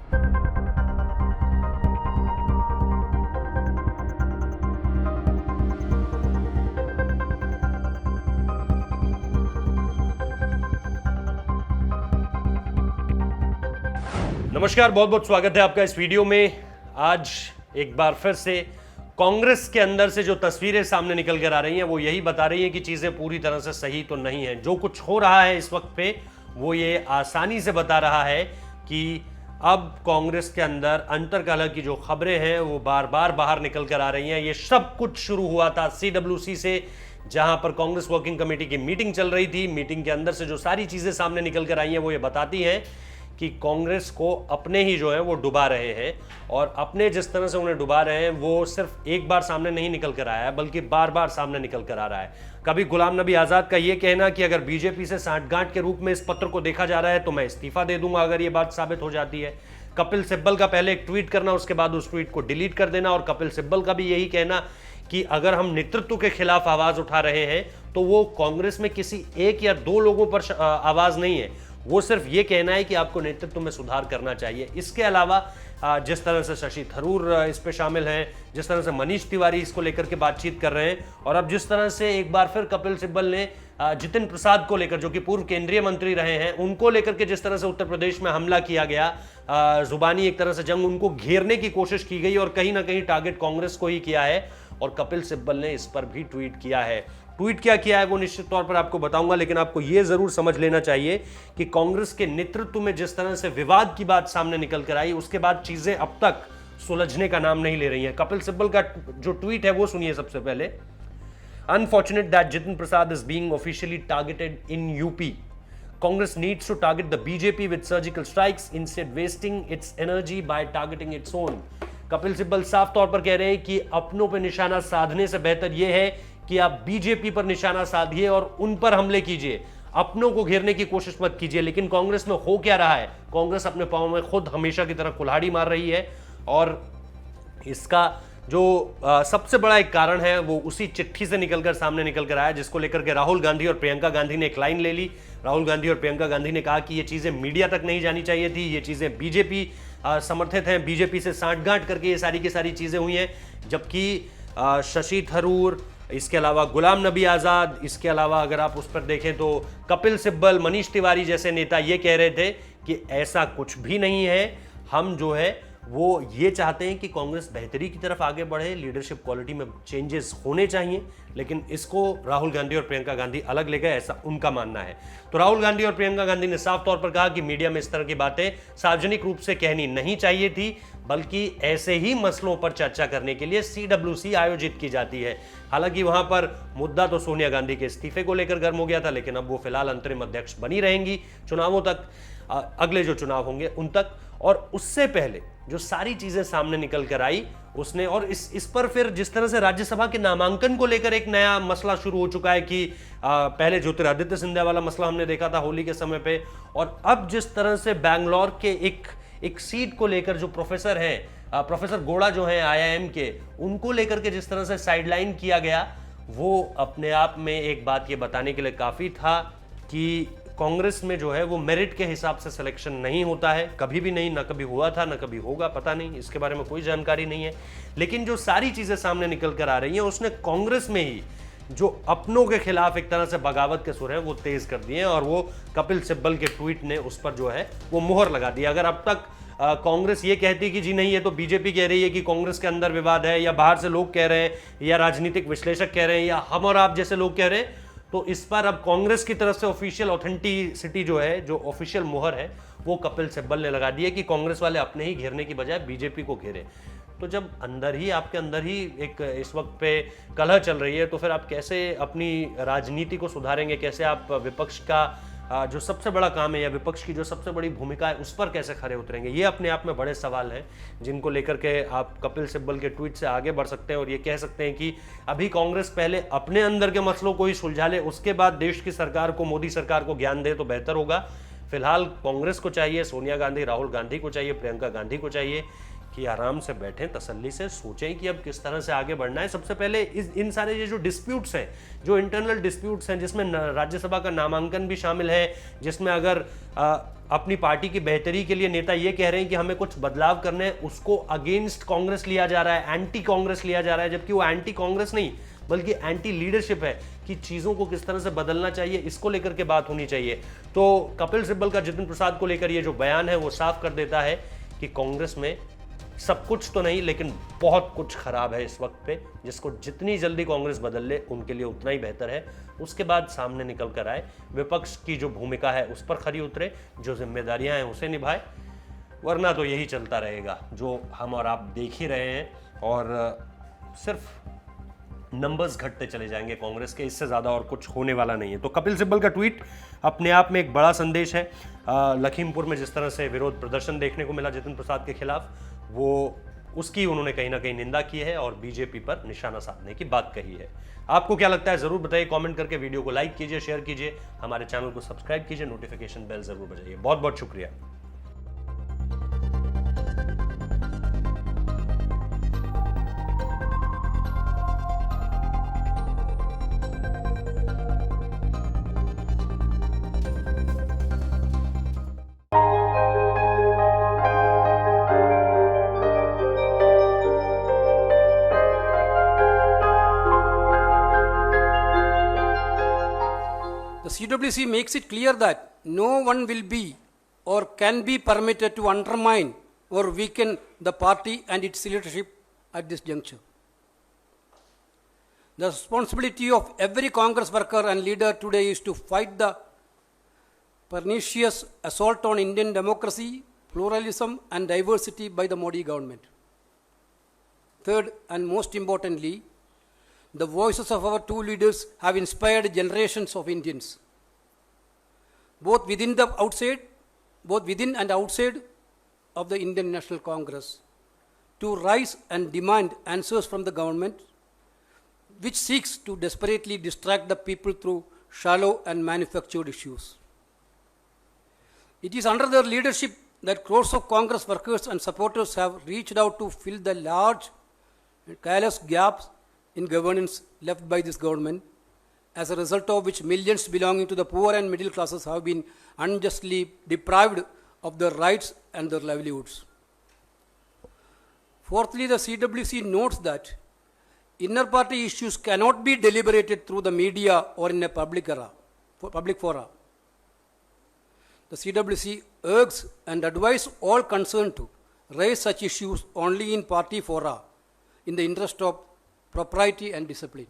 नमस्कार, बहुत बहुत स्वागत है आपका इस वीडियो में। आज एक बार फिर से कांग्रेस के अंदर से जो तस्वीरें सामने निकल कर आ रही हैं वो यही बता रही हैं कि चीज़ें पूरी तरह से सही तो नहीं है। जो कुछ हो रहा है इस वक्त पे वो ये आसानी से बता रहा है कि अब कांग्रेस के अंदर अंतर्कलह की जो खबरें हैं वो बार बार बाहर निकल कर आ रही हैं। ये सब कुछ शुरू हुआ था CWC से, जहां पर कांग्रेस वर्किंग कमेटी की मीटिंग चल रही थी। मीटिंग के अंदर से जो सारी चीज़ें सामने निकल कर आई हैं वो ये बताती हैं कि कांग्रेस को अपने ही जो है वो डुबा रहे हैं, और अपने जिस तरह से उन्हें डुबा रहे हैं वो सिर्फ एक बार सामने नहीं निकल कर आया है बल्कि बार बार सामने निकल कर आ रहा है। कभी गुलाम नबी आज़ाद का ये कहना कि अगर बीजेपी से सांठगांठ के रूप में इस पत्र को देखा जा रहा है तो मैं इस्तीफा दे दूंगा अगर ये बात साबित हो जाती है। कपिल सिब्बल का पहले एक ट्वीट करना, उसके बाद उस ट्वीट को डिलीट कर देना, और कपिल सिब्बल का भी यही कहना कि अगर हम नेतृत्व के खिलाफ आवाज उठा रहे हैं तो वो कांग्रेस में किसी एक या दो लोगों पर आवाज नहीं है, वो सिर्फ ये कहना है कि आपको नेतृत्व में सुधार करना चाहिए। इसके अलावा जिस तरह से शशि थरूर इस पे शामिल हैं, जिस तरह से मनीष तिवारी इसको लेकर के बातचीत कर रहे हैं, और अब जिस तरह से एक बार फिर कपिल सिब्बल ने जितिन प्रसाद को लेकर, जो कि पूर्व केंद्रीय मंत्री रहे हैं, उनको लेकर के जिस तरह से उत्तर प्रदेश में हमला किया गया, जुबानी एक तरह से जंग उनको घेरने की कोशिश की गई और कहीं ना कहीं टारगेट कांग्रेस को ही किया है, और कपिल सिब्बल ने इस पर भी ट्वीट किया है। ट्वीट क्या किया है वो निश्चित तौर पर आपको बताऊंगा, लेकिन आपको यह जरूर समझ लेना चाहिए कि कांग्रेस के नेतृत्व में जिस तरह से विवाद की बात सामने निकल कर आई, उसके बाद चीजें अब तक सुलझने का नाम नहीं ले रही हैं। कपिल सिब्बल का जो ट्वीट है वो सुनिए सबसे पहले। Unfortunate that Jitin Prasad is being officially targeted in UP. Congress needs to target the BJP with surgical strikes instead wasting its energy by targeting its own। Kapil Sibal साफ तौर पर कह रहे हैं कि अपनों पर निशाना साधने से बेहतर यह है कि आप बीजेपी पर निशाना साधिए और उन पर हमले कीजिए, अपनों को घेरने की कोशिश मत कीजिए। लेकिन कांग्रेस में हो क्या रहा है? कांग्रेस अपने पांव में खुद हमेशा की तरह कुल्हाड़ी मार रही है, और इसका जो सबसे बड़ा एक कारण है वो उसी चिट्ठी से निकलकर सामने निकल कर आया, जिसको लेकर के राहुल गांधी और प्रियंका गांधी ने एक लाइन ले ली। राहुल गांधी और प्रियंका गांधी ने कहा कि ये चीजें मीडिया तक नहीं जानी चाहिए थी, ये चीजें बीजेपी समर्थित हैं, बीजेपी से सांठगांठ करके ये सारी की सारी चीजें हुई हैं। जबकि शशि थरूर, इसके अलावा गुलाम नबी आज़ाद, इसके अलावा अगर आप उस पर देखें तो कपिल सिब्बल, मनीष तिवारी जैसे नेता ये कह रहे थे कि ऐसा कुछ भी नहीं है, हम जो है वो ये चाहते हैं कि कांग्रेस बेहतरी की तरफ आगे बढ़े, लीडरशिप क्वालिटी में चेंजेस होने चाहिए। लेकिन इसको राहुल गांधी और प्रियंका गांधी अलग ले गए, ऐसा उनका मानना है। तो राहुल गांधी और प्रियंका गांधी ने साफ तौर पर कहा कि मीडिया में इस तरह की बातें सार्वजनिक रूप से कहनी नहीं चाहिए थी, बल्कि ऐसे ही मसलों पर चर्चा करने के लिए CWC आयोजित की जाती है। हालांकि वहां पर मुद्दा तो सोनिया गांधी के इस्तीफे को लेकर गर्म हो गया था, लेकिन अब वो फिलहाल अंतरिम अध्यक्ष बनी रहेंगी चुनावों तक, अगले जो चुनाव होंगे उन तक। और उससे पहले जो सारी चीजें सामने निकल कर आई उसने, और इस पर फिर जिस तरह से राज्यसभा के नामांकन को लेकर एक नया मसला शुरू हो चुका है कि पहले ज्योतिरादित्य सिंधिया वाला मसला हमने देखा था होली के समय पे, और अब जिस तरह से बैंगलोर के एक सीट को लेकर जो प्रोफेसर हैं, प्रोफेसर गोड़ा जो हैं IIM के, उनको लेकर के जिस तरह से साइडलाइन किया गया, वो अपने आप में एक बात ये बताने के लिए काफी था कि कांग्रेस में जो है वो मेरिट के हिसाब से सिलेक्शन नहीं होता है, कभी भी नहीं, ना कभी हुआ था ना कभी होगा, पता नहीं, इसके बारे में कोई जानकारी नहीं है। लेकिन जो सारी चीजें सामने निकल कर आ रही हैं उसने कांग्रेस में ही जो अपनों के खिलाफ एक तरह से बगावत के सुर हैं वो तेज कर दिए हैं, और वो कपिल सिब्बल के ट्वीट ने उस पर जो है वो मोहर लगा दी। अगर अब तक कांग्रेस ये कहती कि जी नहीं ये तो बीजेपी कह रही है कि कांग्रेस के अंदर विवाद है, या बाहर से लोग कह रहे हैं, या राजनीतिक विश्लेषक कह रहे हैं, या हम और आप जैसे लोग कह रहे हैं, तो इस पर अब कांग्रेस की तरफ से ऑफिशियल ऑथेंटिसिटी जो है, जो ऑफिशियल मोहर है, वो कपिल सिब्बल ने लगा दी है कि कांग्रेस वाले अपने ही घेरने की बजाय बीजेपी को घेरे। तो जब अंदर ही आपके अंदर ही एक इस वक्त पे कलह चल रही है, तो फिर आप कैसे अपनी राजनीति को सुधारेंगे, कैसे आप विपक्ष का जो सबसे बड़ा काम है या विपक्ष की जो सबसे बड़ी भूमिका है उस पर कैसे खरे उतरेंगे? ये अपने आप में बड़े सवाल हैं जिनको लेकर के आप कपिल सिब्बल के ट्वीट से आगे बढ़ सकते हैं और ये कह सकते हैं कि अभी कांग्रेस पहले अपने अंदर के मसलों को ही सुलझा ले, उसके बाद देश की सरकार को, मोदी सरकार को ज्ञान दे तो बेहतर होगा। फिलहाल कांग्रेस को चाहिए, सोनिया गांधी, राहुल गांधी को चाहिए, प्रियंका गांधी को चाहिए कि आराम से बैठें, तसल्ली से सोचें कि अब किस तरह से आगे बढ़ना है। सबसे पहले इन सारे ये जो डिस्प्यूट्स हैं, जो इंटरनल डिस्प्यूट्स हैं, जिसमें राज्यसभा का नामांकन भी शामिल है, जिसमें अगर अपनी पार्टी की बेहतरी के लिए नेता ये कह रहे हैं कि हमें कुछ बदलाव करने हैं, उसको अगेंस्ट कांग्रेस लिया जा रहा है, एंटी कांग्रेस लिया जा रहा है, जबकि वो एंटी कांग्रेस नहीं बल्कि एंटी लीडरशिप है कि चीजों को किस तरह से बदलना चाहिए, इसको लेकर के बात होनी चाहिए। तो कपिल सिब्बल का जितिन प्रसाद को लेकर ये जो बयान है वो साफ कर देता है कि कांग्रेस में सब कुछ तो नहीं लेकिन बहुत कुछ खराब है इस वक्त पे, जिसको जितनी जल्दी कांग्रेस बदल ले उनके लिए उतना ही बेहतर है। उसके बाद सामने निकल कर आए, विपक्ष की जो भूमिका है उस पर खरी उतरे, जो जिम्मेदारियां हैं उसे निभाए, वरना तो यही चलता रहेगा जो हम और आप देख ही रहे हैं। और सिर्फ नंबर्स घटते चले जाएंगे कांग्रेस के, इससे ज़्यादा और कुछ होने वाला नहीं है। तो कपिल सिब्बल का ट्वीट अपने आप में एक बड़ा संदेश है। लखीमपुर में जिस तरह से विरोध प्रदर्शन देखने को मिला जितिन प्रसाद के खिलाफ, वो उसकी उन्होंने कहीं ना कहीं निंदा की है और बीजेपी पर निशाना साधने की बात कही है। आपको क्या लगता है जरूर बताइए कमेंट करके, वीडियो को लाइक कीजिए, शेयर कीजिए, हमारे चैनल को सब्सक्राइब कीजिए, नोटिफिकेशन बेल जरूर बजाइए। बहुत बहुत शुक्रिया। The CWC makes it clear that no one will be or can be permitted to undermine or weaken the party and its leadership at this juncture. The responsibility of every Congress worker and leader today is to fight the pernicious assault on Indian democracy, pluralism and diversity by the Modi government. Third and most importantly, the voices of our two leaders have inspired generations of Indians, both within and outside of the Indian National Congress, to rise and demand answers from the government, which seeks to desperately distract the people through shallow and manufactured issues. It is under their leadership that crores of Congress workers and supporters have reached out to fill the large, callous gaps in governance left by this government, as a result of which millions belonging to the poor and middle classes have been unjustly deprived of their rights and their livelihoods. Fourthly, the CWC notes that inner party issues cannot be deliberated through the media or in a public fora. The CWC urges and advises all concerned to raise such issues only in party fora in the interest of propriety and discipline.